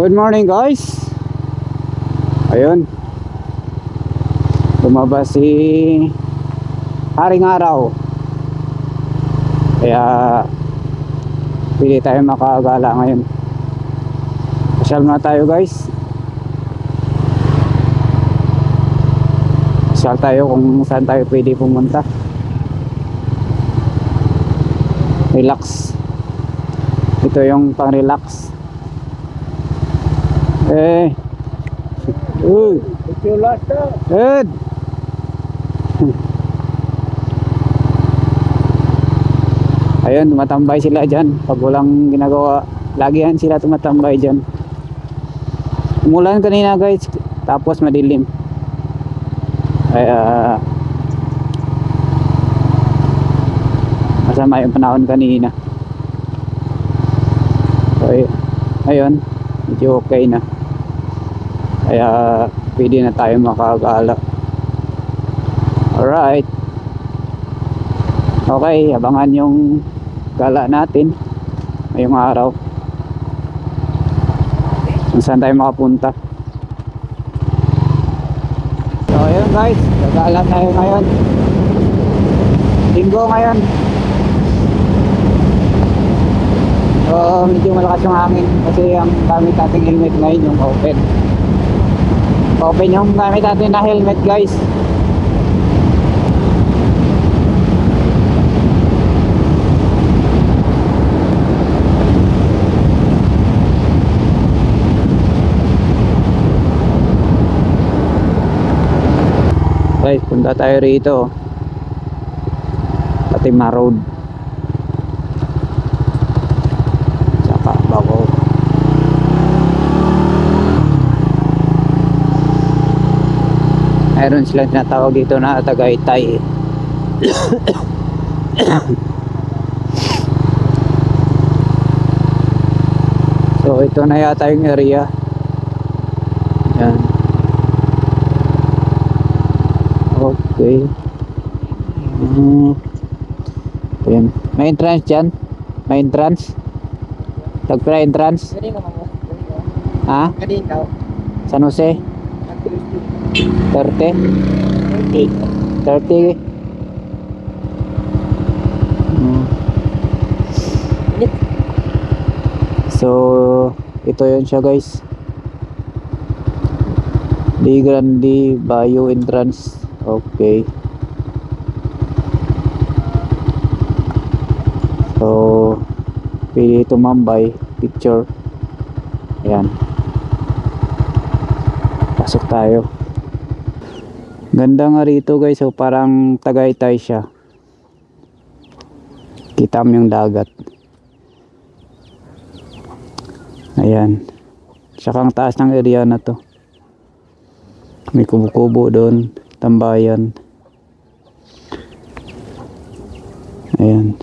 Good morning guys. Ayun, lumabas si Haring Araw. Kaya pili tayo makagala ngayon. Pasyal na tayo guys. Pasyal tayo kung saan tayo pwede pumunta. Relax. Ito yung pang relax. Good. Ayun, tumatambay sila dyan. Pag walang ginagawa, lagi yan sila tumatambay dyan. Umulan kanina guys, tapos madilim. Kaya masama yung panahon kanina. So, ayun, medyo okay na. Kaya pwede na tayo makagala. Alright. Okay, abangan yung gala natin ngayong araw. Kung saan tayo makapunta. So ayun guys, gagala tayo ngayon. Linggo ngayon. So medyo malakas yung hangin kasi ang gamit nating helmet ngayon yung open. Open yung gamit natin na helmet guys. Guys, punta tayo rito. Fatima Road. Saka Bago. Meron silang tinatawag dito na Tagaytay. So ito na yata yung area. Yan. Okay. Ayan. May entrance dyan? May entrance? Tagpira entrance? Ha? San Jose? 30? 30? So ito yun siya guys. Di Grande Bayou entrance. Okay. So pili tumambay picture. Ayan. Pasok tayo. Ganda nga rito guys. So parang Tagaytay siya. Kita mo yung dagat. Ayan. Tsaka ang taas ng area na to. May kubo-kubo doon. Tambayan. Ayan.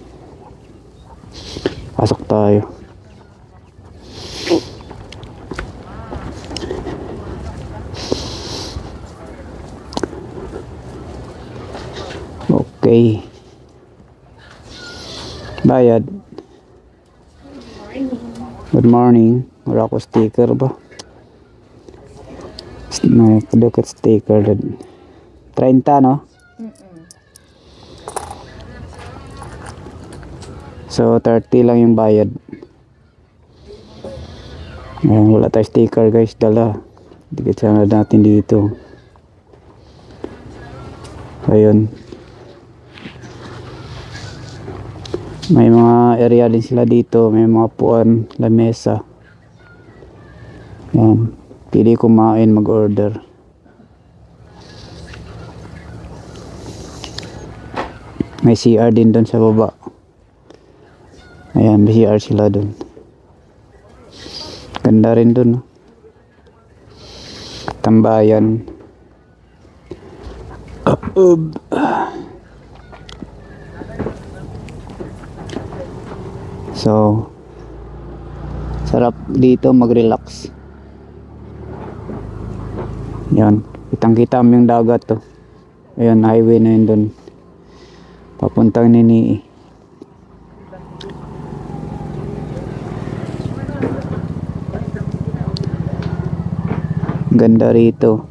Pasok tayo. Okay. Bayad. Good morning. Wala ko sticker ba? Nakadukot sticker. 30 no? So 30 lang yung bayad. Ayan, wala tayo sticker guys. Dala. Dikit sana natin dito. Ayun. May mga area din sila dito. May mga puan, lamesa. Ayan. Pili kumain, mag-order. May CR din doon sa baba. Ayan, may CR sila doon. Ganda rin doon. Tambayan. So sarap dito mag-relax. Yan, kitang-kita mo yung dagat to. Ayun, highway na yun doon. Papuntang Nini. Ganda rito.